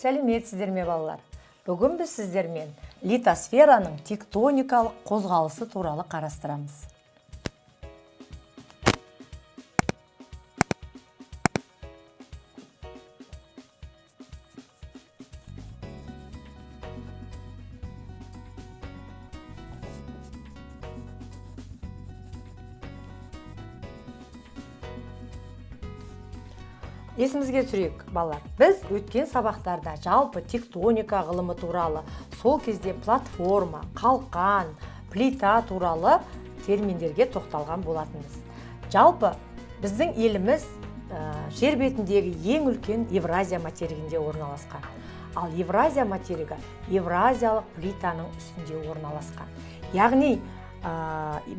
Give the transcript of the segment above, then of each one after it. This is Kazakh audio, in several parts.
Сәлеметсіздер ме балалар? Бүгін біз сіздермен литосфераның тектоникалық қозғалысы туралы қарастырамыз. Есімізге түсірейік, балалар. Біз өткен сабақтарда жалпы тектоника ғылымы туралы, сол кезде платформа, қалқан, плита туралы терминдерге тоқталған болатынбыз. Жалпы біздің еліміз жер бетіндегі ең үлкен Евразия материгінде орналасқан. Ал Евразия материгі Евразиялық плитаның үстінде орналасқан. Яғни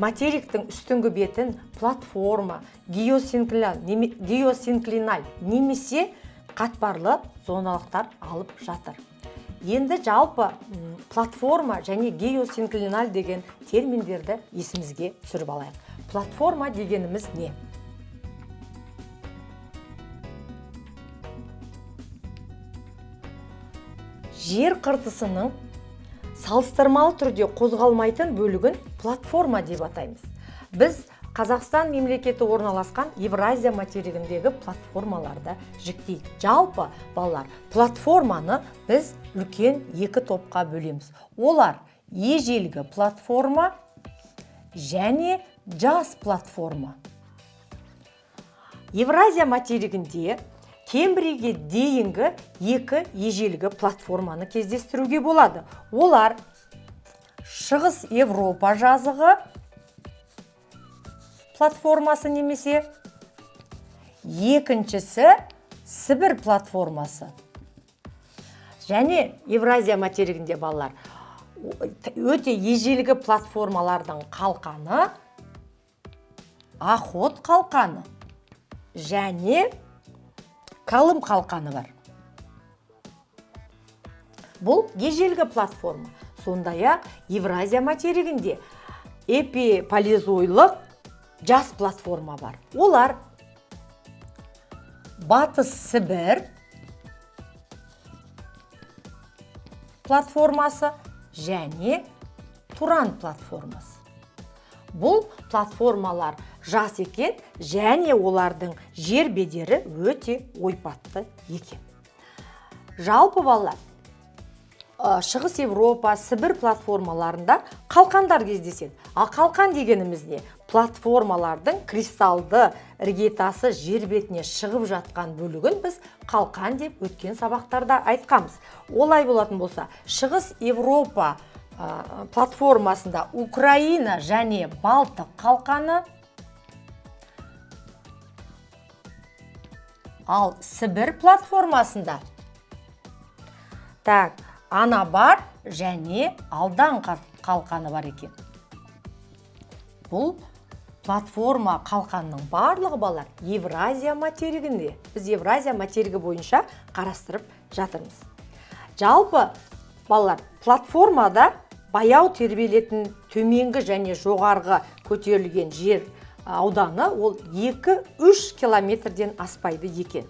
материктің үстіңгі бетін платформа, геосинклиналь немесе қатпарлы зоналықтар алып жатыр. Енді жалпы платформа және геосинклиналь деген терминдерді есімізге түсіріп алайық. Платформа дегеніміз не? Жер қыртысының салыстырмалы түрде қозғалмайтын бөлігін платформа деп атаймыз. Біз Қазақстан мемлекеті орналасқан Евразия материгіндегі платформаларды жіктейік. Жалпы, балалар, платформаны біз үлкен екі топқа бөлеміз. Олар ежелгі платформа және жас платформа. Евразия материгінде Кембрийге дейінгі екі ежелгі платформаны кездестіруге болады. Олар Шығыс Европа жазығы платформасы немесе екіншісі Сібір платформасы. Және Евразия материгінде, балалар, өте ежелгі платформалардың қалқаны Охот қалқаны және Калым қалқаны бар. Бұл ежелгі платформа. Сондай-ақ Евразия материгінде эпипалеозойлық жас платформа бар. Олар Батыс Сібір платформасы және Туран платформасы. Бұл платформалар жас екен және олардың жер бедері өте ойпатты екен. Жалпы, балалар, Шығыс Европа, Сібір платформаларында қалқандар кездеседі. А қалқан дегеніміз не? Платформалардың кристалды іргетасы жер бетіне шығып жатқан бөлігін біз қалқан деп өткен сабақтарда айтқанбыз. Олай болатын болса, Шығыс Европа платформасында Украина және Балтық қалқаны, ал Сібір платформасында Анабар және Алдан қалқаны бар екен. Бұл платформа қалқанның барлығы, балалар, Евразия материгінде. Біз Евразия материгі бойынша қарастырып жатырмыз. Жалпы, балалар, платформада баяу тербелетін төменгі және жоғарғы көтерілген жер ауданы ол 2-3 километрден аспайды екен.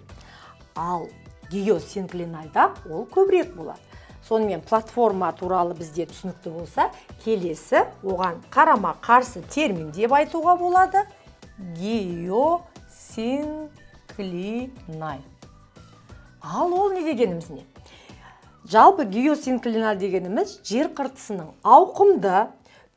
Ал геосинклинальда ол көбірек болады. Сонымен платформа туралы бізде түсінікті болса, келесі оған қарама қарсы термин деп айтуға болады. Геосинклиналь. Ал ол не дегеніміз не? Жалпы геосинклиналь дегеніміз жер қыртысының ауқымды,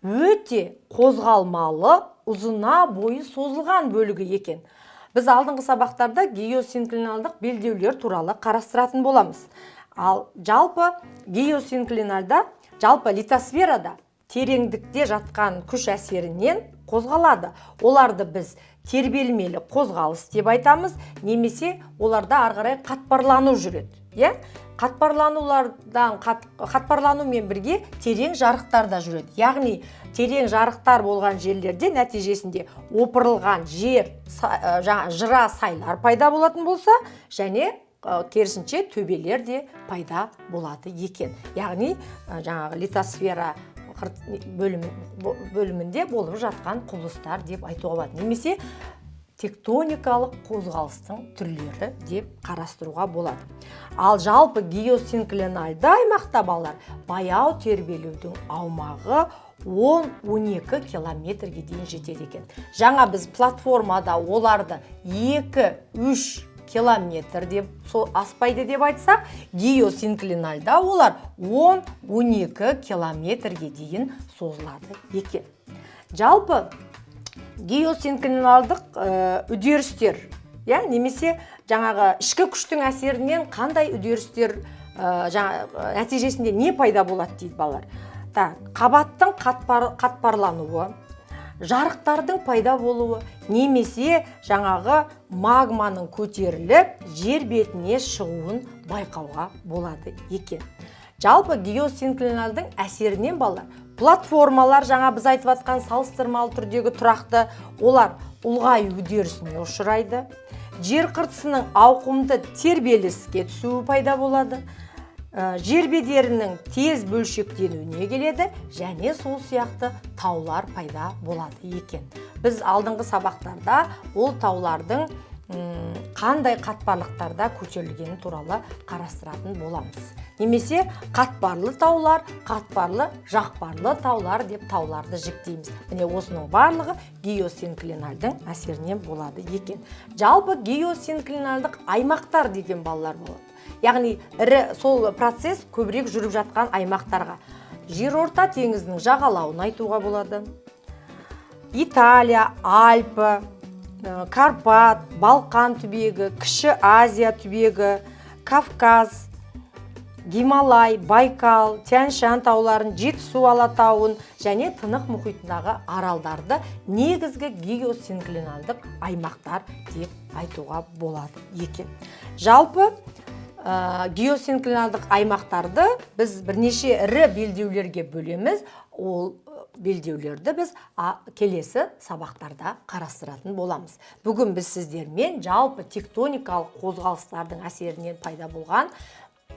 өте қозғалмалы, ұзына бойы созылған бөлігі екен. Біз алдыңғы сабақтарда геосинклиналдық белдеулер туралы қарастыратын боламыз. Ал жалпы геосинклинальда, жалпы литосферада тереңдікте жатқан күш әсерінен қозғалады. Оларды біз тербелмелі қозғалыс деп айтамыз, немесе оларда арғарай қатпарлану жүреді. Қатпарланумен бірге терең жарықтар да жүреді. Яғни терең жарықтар болған жерлерде нәтижесінде опырылған жыра сайлар пайда болатын болса, және керісінше төбелер де пайда болады екен. Яғни литосфера бөлімінде болып жатқан құбылыстар деп айтуға болады. Немесе тектоникалық қозғалыстың түрлері деп қарастыруға болады. Ал жалпы геосинклинальды аймақта балалар баяу тербелудің аумағы 10-12 километрге дейін жетеді екен. Жаңа біз платформада оларды 2-3 километр деп аспайды деп айтсақ, геосинклинальда олар 10-12 километрге дейін созылады екен. Жалпы геосинклиналдық үдерістер, немесе жаңағы ішкі күштің әсерінен қандай үдерістер нәтижесінде не пайда болады дейді балалар. Қабаттың қатпарлануы, жарықтардың пайда болуы, немесе жаңағы магманың көтеріліп жер бетіне шығуын байқауға болады екен. Жалпы геосинклинальдың әсерінен балалар платформалар, жаңа біз айтып атқан салыстырмалы түрдегі тұрақты, олар ұлғаю үдерісіне ұшырайды. Жер қыртысының ауқымды тербеліске түсуі пайда болады. Жер бедерінің тез бөлшектенуіне келеді, және сол сияқты таулар пайда болады екен. Біз алдыңғы сабақтарда ол таулардың қандай қатпарлықтарда көтерілгені туралы қарастыратын боламыз. Немесе қатпарлы таулар, қатпарлы жақпарлы таулар деп тауларды жіктейміз. Міне осының барлығы геосинклинальдың әсерінен болады екен. Жалпы геосинклинальдық аймақтар деген балалар болады. Яғни сол процесс көбірек жүріп жатқан аймақтарға. Жерорта теңізінің жағалауын айтуға болады. Италия, Альпі, Карпат, Балқан түбегі, Кіші Азия түбегі, Кавказ, Гималай, Байкал, Тянь-Шань тауларын, Жетісу алатауын және Тынық мұхитындағы аралдарды негізгі геосинклинальдық аймақтар деп айтуға болады екен. Жалпы геосинклинальдық аймақтарды біз бірнеше ірі белдеулерге бөлеміз. Ол белдеулерді біз келесі сабақтарда қарастыратын боламыз. Бүгін біз сіздермен жалпы тектоникалық қозғалыстардың әсерінен пайда болған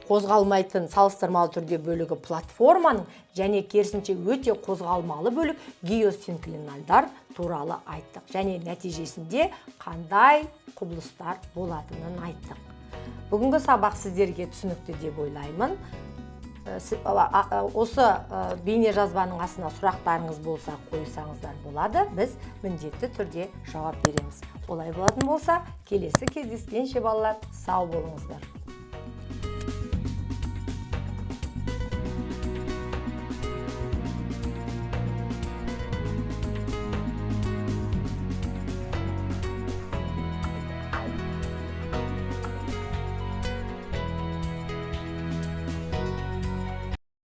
қозғалмайтын салыстырмалы түрде бөлігі платформаның және керісінше өте қозғалмалы бөлік геосинклинальдар туралы айттық. Және нәтижесінде қандай құбылыстар болатынын айттық. Бүгінгі сабақ сіздерге түсінікті деп ойлаймын. Осы бейне жазбаның астына сұрақтарыңыз болса қойсаңыздар болады. Біз міндетті түрде жауап береміз. Олай болатын болса, келесі кездескенше балалар, сау болыңыздар.